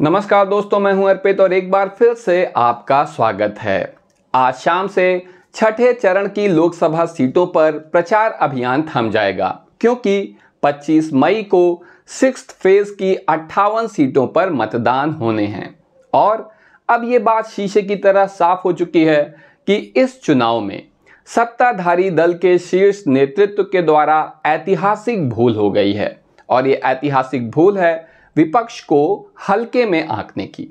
नमस्कार दोस्तों, मैं हूं अर्पित और एक बार फिर से आपका स्वागत है। आज शाम से छठे चरण की लोकसभा सीटों पर प्रचार अभियान थम जाएगा क्योंकि 25 मई को 6th फेज की 58 सीटों पर मतदान होने हैं। और अब ये बात शीशे की तरह साफ हो चुकी है कि इस चुनाव में सत्ताधारी दल के शीर्ष नेतृत्व के द्वारा ऐतिहासिक भूल हो गई है और ये ऐतिहासिक भूल है विपक्ष को हल्के में आंकने की।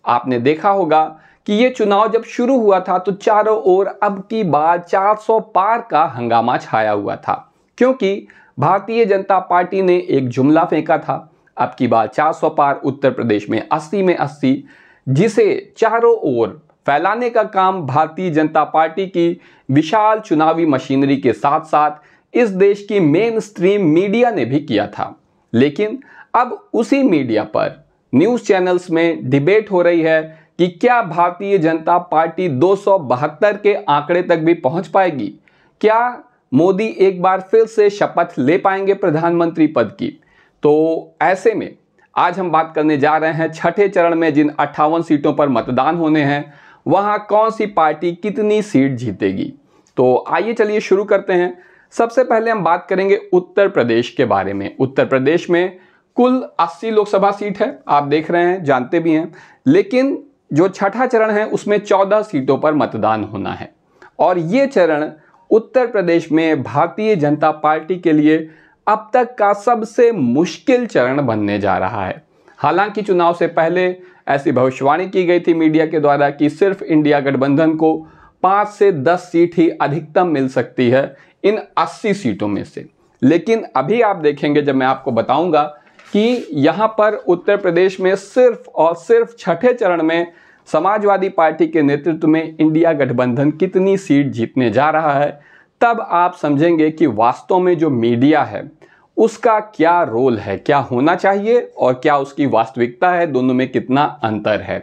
आपने देखा होगा कि ये चुनाव जब शुरू हुआ था तो चारों ओर अब की बार 400 पार का हंगामा छाया हुआ था क्योंकि भारतीय जनता पार्टी ने एक जुमला फेंका था, अब की बार 400 पार उत्तर प्रदेश में 80 में 80, जिसे चारों ओर फैलाने का काम भारतीय जनता पार्टी की विशाल चुनावी मशीनरी के साथ साथ इस देश की मेन स्ट्रीम मीडिया ने भी किया था। लेकिन अब उसी मीडिया पर न्यूज़ चैनल्स में डिबेट हो रही है कि क्या भारतीय जनता पार्टी 272 के आंकड़े तक भी पहुंच पाएगी, क्या मोदी एक बार फिर से शपथ ले पाएंगे प्रधानमंत्री पद की। तो ऐसे में आज हम बात करने जा रहे हैं छठे चरण में जिन 58 सीटों पर मतदान होने हैं वहां कौन सी पार्टी कितनी सीट जीतेगी। तो आइए चलिए शुरू करते हैं। सबसे पहले हम बात करेंगे उत्तर प्रदेश के बारे में। उत्तर प्रदेश में कुल 80 लोकसभा सीट है, आप देख रहे हैं, जानते भी हैं, लेकिन जो छठा चरण है उसमें 14 सीटों पर मतदान होना है और ये चरण उत्तर प्रदेश में भारतीय जनता पार्टी के लिए अब तक का सबसे मुश्किल चरण बनने जा रहा है। हालांकि चुनाव से पहले ऐसी भविष्यवाणी की गई थी मीडिया के द्वारा कि सिर्फ इंडिया गठबंधन को 5 से 10 सीट ही अधिकतम मिल सकती है इन 80 सीटों में से। लेकिन अभी आप देखेंगे, जब मैं आपको बताऊंगा कि यहाँ पर उत्तर प्रदेश में सिर्फ और सिर्फ छठे चरण में समाजवादी पार्टी के नेतृत्व में इंडिया गठबंधन कितनी सीट जीतने जा रहा है, तब आप समझेंगे कि वास्तव में जो मीडिया है उसका क्या रोल है, क्या होना चाहिए और क्या उसकी वास्तविकता है, दोनों में कितना अंतर है।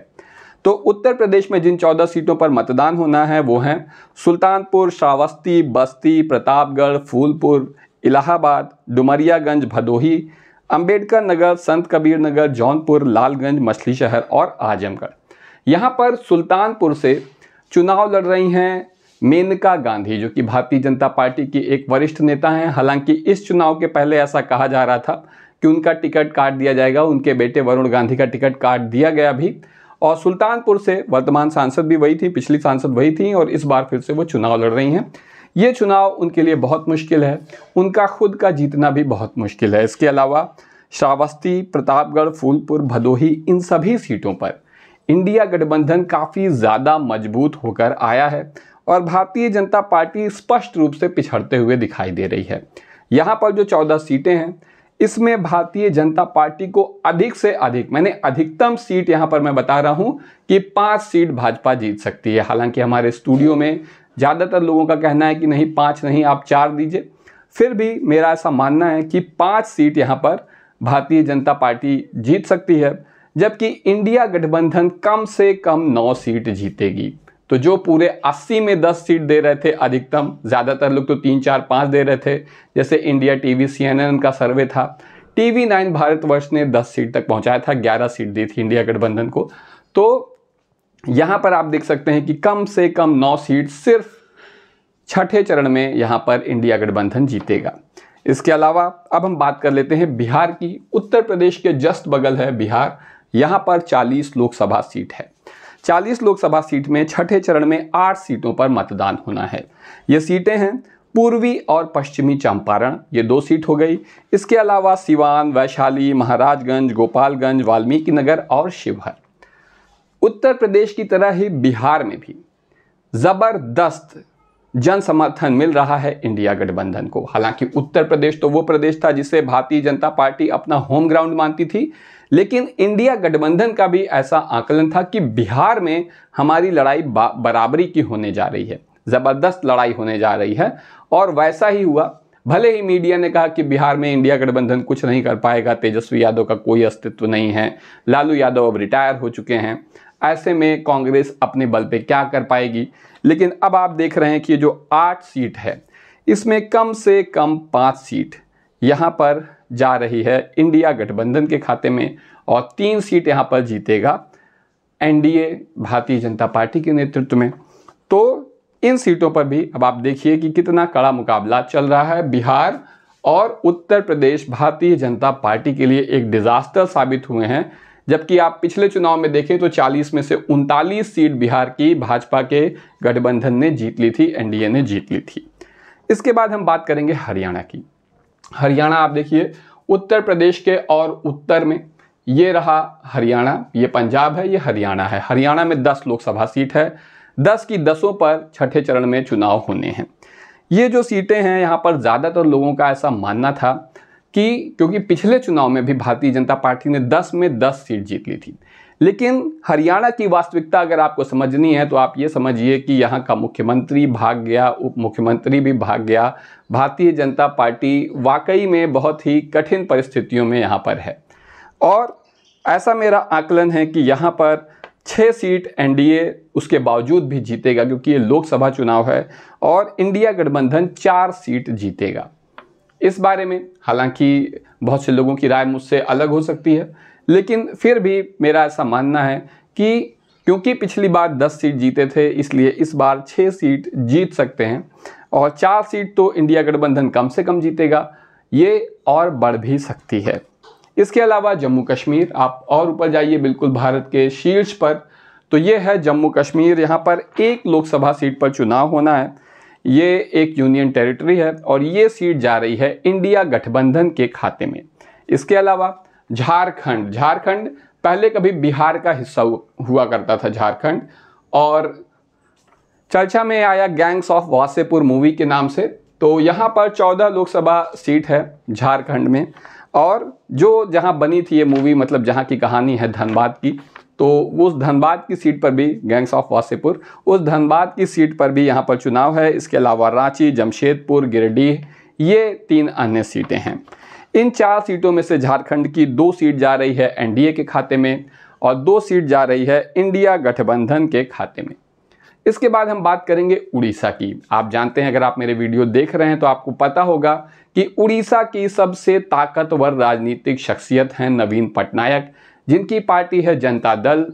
तो उत्तर प्रदेश में जिन 14 सीटों पर मतदान होना है वो हैं सुल्तानपुर, श्रावस्ती, बस्ती, प्रतापगढ़, फूलपुर, इलाहाबाद, डुमरियागंज, भदोही, अंबेडकर नगर, संत कबीर नगर, जौनपुर, लालगंज, मछली शहर और आजमगढ़। यहाँ पर सुल्तानपुर से चुनाव लड़ रही हैं मेनका गांधी, जो कि भारतीय जनता पार्टी की एक वरिष्ठ नेता हैं। हालांकि इस चुनाव के पहले ऐसा कहा जा रहा था कि उनका टिकट काट दिया जाएगा, उनके बेटे वरुण गांधी का टिकट काट दिया गया भी। और सुल्तानपुर से वर्तमान सांसद भी वही थी, पिछली सांसद वही थी और इस बार फिर से वो चुनाव लड़ रही हैं। ये चुनाव उनके लिए बहुत मुश्किल है, उनका खुद का जीतना भी बहुत मुश्किल है। इसके अलावा श्रावस्ती, प्रतापगढ़, फूलपुर, भदोही, इन सभी सीटों पर इंडिया गठबंधन काफ़ी ज़्यादा मजबूत होकर आया है और भारतीय जनता पार्टी स्पष्ट रूप से पिछड़ते हुए दिखाई दे रही है। यहाँ पर जो 14 सीटें हैं इसमें भारतीय जनता पार्टी को अधिक से अधिक, मैंने अधिकतम सीट यहाँ पर मैं बता रहा हूँ कि 5 सीट भाजपा जीत सकती है। हालांकि हमारे स्टूडियो में ज़्यादातर लोगों का कहना है कि नहीं 5 नहीं, आप 4 दीजिए। फिर भी मेरा ऐसा मानना है कि 5 सीट यहाँ पर भारतीय जनता पार्टी जीत सकती है, जबकि इंडिया गठबंधन कम से कम 9 सीट जीतेगी। तो जो पूरे 80 में 10 सीट दे रहे थे अधिकतम, ज़्यादातर लोग तो 3, 4, 5 दे रहे थे, जैसे इंडिया टीवी, CNN का सर्वे था, TV9 भारतवर्ष ने 10 सीट तक पहुंचाया था, 11 सीट दी थी इंडिया गठबंधन को। तो यहाँ पर आप देख सकते हैं कि कम से कम 9 सीट सिर्फ छठे चरण में यहाँ पर इंडिया गठबंधन जीतेगा। इसके अलावा अब हम बात कर लेते हैं बिहार की। उत्तर प्रदेश के जस्ट बगल है बिहार, यहाँ पर 40 लोकसभा सीट है। 40 लोकसभा सीट में छठे चरण में 8 सीटों पर मतदान होना है। ये सीटें हैं पूर्वी और पश्चिमी चंपारण, ये 2 सीट हो गई। इसके अलावा सिवान, वैशाली, महाराजगंज, गोपालगंज, वाल्मीकि नगर और शिवहर। उत्तर प्रदेश की तरह ही बिहार में भी जबरदस्त जन समर्थन मिल रहा है इंडिया गठबंधन को। हालांकि उत्तर प्रदेश तो वो प्रदेश था जिसे भारतीय जनता पार्टी अपना होम ग्राउंड मानती थी, लेकिन इंडिया गठबंधन का भी ऐसा आकलन था कि बिहार में हमारी लड़ाई बराबरी की होने जा रही है, ज़बरदस्त लड़ाई होने जा रही है और वैसा ही हुआ। भले ही मीडिया ने कहा कि बिहार में इंडिया गठबंधन कुछ नहीं कर पाएगा, तेजस्वी यादव का कोई अस्तित्व नहीं है, लालू यादव अब रिटायर हो चुके हैं, ऐसे में कांग्रेस अपने बल पे क्या कर पाएगी। लेकिन अब आप देख रहे हैं कि जो 8 सीट है इसमें कम से कम 5 सीट यहाँ पर जा रही है इंडिया गठबंधन के खाते में और 3 सीट यहाँ पर जीतेगा एनडीए भारतीय जनता पार्टी के नेतृत्व में। तो इन सीटों पर भी अब आप देखिए कि कितना कड़ा मुकाबला चल रहा है। बिहार और उत्तर प्रदेश भारतीय जनता पार्टी के लिए एक डिजास्टर साबित हुए हैं, जबकि आप पिछले चुनाव में देखें तो 40 में से 39 सीट बिहार की भाजपा के गठबंधन ने जीत ली थी, एनडीए ने जीत ली थी। इसके बाद हम बात करेंगे हरियाणा की। हरियाणा आप देखिए उत्तर प्रदेश के और उत्तर में ये रहा हरियाणा, ये पंजाब है, ये हरियाणा है। हरियाणा में 10 लोकसभा सीट है, 10 की 10 पर छठे चरण में चुनाव होने हैं। ये जो सीटें हैं यहाँ पर ज़्यादातर लोगों का ऐसा मानना था कि क्योंकि पिछले चुनाव में भी भारतीय जनता पार्टी ने 10 में 10 सीट जीत ली थी, लेकिन हरियाणा की वास्तविकता अगर आपको समझनी है तो आप ये समझिए कि यहाँ का मुख्यमंत्री भाग गया, उप मुख्यमंत्री भी भाग गया। भारतीय जनता पार्टी वाकई में बहुत ही कठिन परिस्थितियों में यहाँ पर है और ऐसा मेरा आकलन है कि यहाँ पर 6 सीट एनडीए उसके बावजूद भी जीतेगा, क्योंकि ये लोकसभा चुनाव है और इंडिया गठबंधन 4 सीट जीतेगा। इस बारे में हालांकि बहुत से लोगों की राय मुझसे अलग हो सकती है, लेकिन फिर भी मेरा ऐसा मानना है कि क्योंकि पिछली बार 10 सीट जीते थे, इसलिए इस बार 6 सीट जीत सकते हैं और 4 सीट तो इंडिया गठबंधन कम से कम जीतेगा, ये और बढ़ भी सकती है। इसके अलावा जम्मू कश्मीर, आप और ऊपर जाइए बिल्कुल भारत के शीर्ष पर, तो ये है जम्मू कश्मीर। यहाँ पर 1 लोकसभा सीट पर चुनाव होना है। ये एक यूनियन टेरिटरी है और ये सीट जा रही है इंडिया गठबंधन के खाते में। इसके अलावा झारखंड पहले कभी बिहार का हिस्सा हुआ करता था झारखंड, और चर्चा में आया गैंग्स ऑफ वासेपुर मूवी के नाम से। तो यहाँ पर 14 लोकसभा सीट है झारखंड में, और जो जहाँ बनी थी ये मूवी, मतलब जहाँ की कहानी है धनबाद की, तो उस धनबाद की सीट पर भी गैंग्स ऑफ वासेपुर, उस धनबाद की सीट पर भी यहाँ पर चुनाव है। इसके अलावा रांची, जमशेदपुर, गिरिडीह, ये 3 अन्य सीटें हैं। इन 4 सीटों में से झारखंड की 2 सीट जा रही है एनडीए के खाते में और 2 सीट जा रही है इंडिया गठबंधन के खाते में। इसके बाद हम बात करेंगे उड़ीसा की। आप जानते हैं, अगर आप मेरे वीडियो देख रहे हैं तो आपको पता होगा कि उड़ीसा की सबसे ताकतवर राजनीतिक शख्सियत हैं नवीन पटनायक, जिनकी पार्टी है जनता दल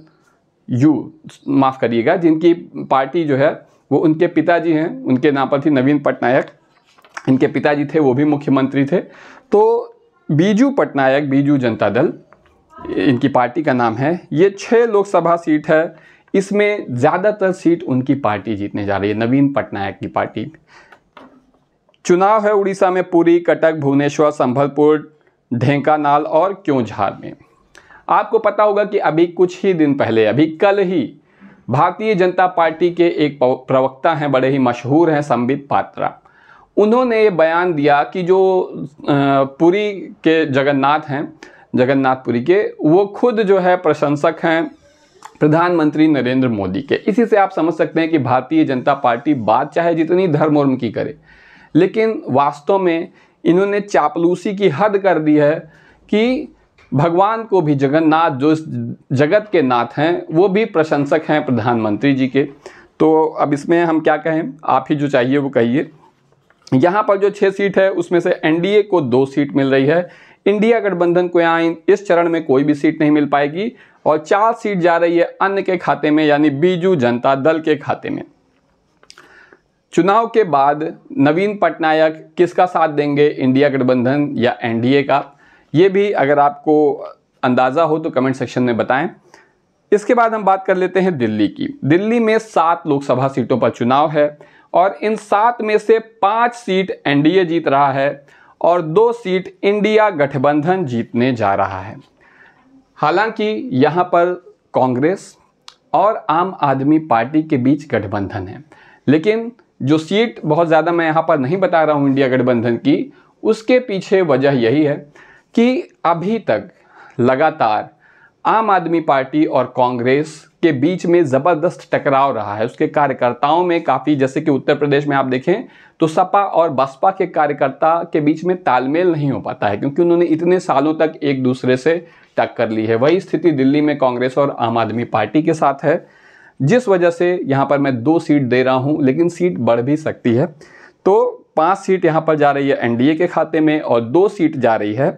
माफ़ करिएगा, जिनकी पार्टी जो है वो उनके पिताजी हैं, उनके नाम पर थी नवीन पटनायक, इनके पिताजी थे वो भी मुख्यमंत्री थे। तो बीजू पटनायक, बीजू जनता दल इनकी पार्टी का नाम है। ये 6 लोकसभा सीट है, इसमें ज़्यादातर सीट उनकी पार्टी जीतने जा रही है, नवीन पटनायक की पार्टी। चुनाव है उड़ीसा में पुरी, कटक, भुवनेश्वर, संबलपुर, ढेंकानाल और क्योंझार में। आपको पता होगा कि अभी कुछ ही दिन पहले, अभी कल ही, भारतीय जनता पार्टी के एक प्रवक्ता हैं, बड़े ही मशहूर हैं, संबित पात्रा, उन्होंने ये बयान दिया कि जो पुरी के जगन्नाथ हैं, जगन्नाथपुरी के, वो खुद जो है प्रशंसक हैं प्रधानमंत्री नरेंद्र मोदी के। इसी से आप समझ सकते हैं कि भारतीय जनता पार्टी बात चाहे जितनी धर्म की करे, लेकिन वास्तव में इन्होंने चापलूसी की हद कर दी है कि भगवान को भी, जगन्नाथ जो इस जगत के नाथ हैं, वो भी प्रशंसक हैं प्रधानमंत्री जी के। तो अब इसमें हम क्या कहें, आप ही जो चाहिए वो कहिए। यहाँ पर जो 6 सीट है उसमें से एनडीए को 2 सीट मिल रही है, इंडिया गठबंधन को यहाँ इस चरण में कोई भी सीट नहीं मिल पाएगी, और 4 सीट जा रही है अन्य के खाते में, यानी बीजू जनता दल के खाते में। चुनाव के बाद नवीन पटनायक किसका साथ देंगे, इंडिया गठबंधन या एनडीए का, ये भी अगर आपको अंदाज़ा हो तो कमेंट सेक्शन में बताएं। इसके बाद हम बात कर लेते हैं दिल्ली की। दिल्ली में 7 लोकसभा सीटों पर चुनाव है और इन 7 में से 5 सीट एनडीए जीत रहा है और 2 सीट इंडिया गठबंधन जीतने जा रहा है। हालांकि यहाँ पर कांग्रेस और आम आदमी पार्टी के बीच गठबंधन है, लेकिन जो सीट बहुत ज़्यादा मैं यहाँ पर नहीं बता रहा हूँ इंडिया गठबंधन की, उसके पीछे वजह यही है कि अभी तक लगातार आम आदमी पार्टी और कांग्रेस के बीच में ज़बरदस्त टकराव रहा है। उसके कार्यकर्ताओं में काफ़ी, जैसे कि उत्तर प्रदेश में आप देखें तो सपा और बसपा के कार्यकर्ता के बीच में तालमेल नहीं हो पाता है, क्योंकि उन्होंने इतने सालों तक एक दूसरे से टक्कर ली है। वही स्थिति दिल्ली में कांग्रेस और आम आदमी पार्टी के साथ है, जिस वजह से यहाँ पर मैं 2 सीट दे रहा हूँ, लेकिन सीट बढ़ भी सकती है। तो 5 सीट यहाँ पर जा रही है एनडीए के खाते में और 2 सीट जा रही है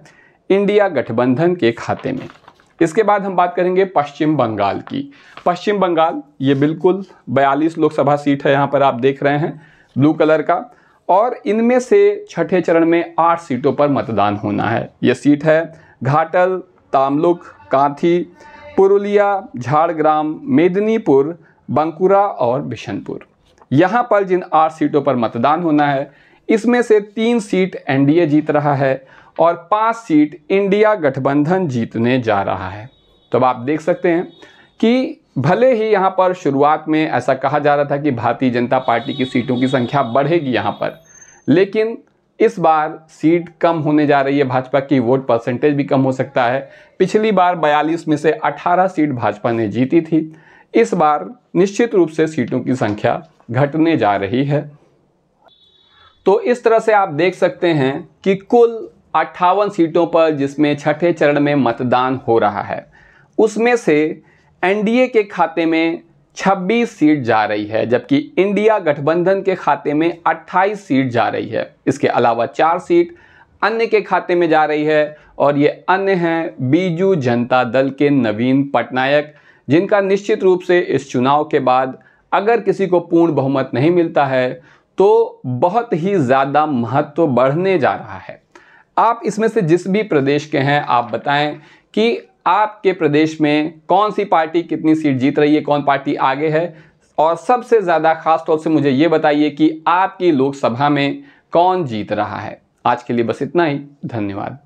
इंडिया गठबंधन के खाते में। इसके बाद हम बात करेंगे पश्चिम बंगाल की। पश्चिम बंगाल ये बिल्कुल 42 लोकसभा सीट है, यहाँ पर आप देख रहे हैं ब्लू कलर का, और इनमें से छठे चरण में 8 सीटों पर मतदान होना है। ये सीट है घाटल, तामलुक, कांथी, पुरुलिया, झाड़ग्राम, मेदिनीपुर, बंकुरा और बिशनपुर। यहाँ पर जिन 8 सीटों पर मतदान होना है, इसमें से 3 सीट एनडीए जीत रहा है और 5 सीट इंडिया गठबंधन जीतने जा रहा है। तो अब आप देख सकते हैं कि भले ही यहाँ पर शुरुआत में ऐसा कहा जा रहा था कि भारतीय जनता पार्टी की सीटों की संख्या बढ़ेगी यहाँ पर, लेकिन इस बार सीट कम होने जा रही है। भाजपा की वोट परसेंटेज भी कम हो सकता है। पिछली बार 42 में से 18 सीट भाजपा ने जीती थी। इस बार निश्चित रूप से सीटों की संख्या घटने जा रही है। तो इस तरह से आप देख सकते हैं कि कुल 58 सीटों पर जिसमें छठे चरण में मतदान हो रहा है, उसमें से एनडीए के खाते में 26 सीट जा रही है, जबकि इंडिया गठबंधन के खाते में 28 सीट जा रही है। इसके अलावा 4 सीट अन्य के खाते में जा रही है, और ये अन्य हैं बीजू जनता दल के नवीन पटनायक, जिनका निश्चित रूप से इस चुनाव के बाद अगर किसी को पूर्ण बहुमत नहीं मिलता है तो बहुत ही ज़्यादा महत्व बढ़ने जा रहा है। आप इसमें से जिस भी प्रदेश के हैं, आप बताएं कि आपके प्रदेश में कौन सी पार्टी कितनी सीट जीत रही है, कौन पार्टी आगे है, और सबसे ज़्यादा खास तौर से मुझे ये बताइए कि आपकी लोकसभा में कौन जीत रहा है। आज के लिए बस इतना ही। धन्यवाद।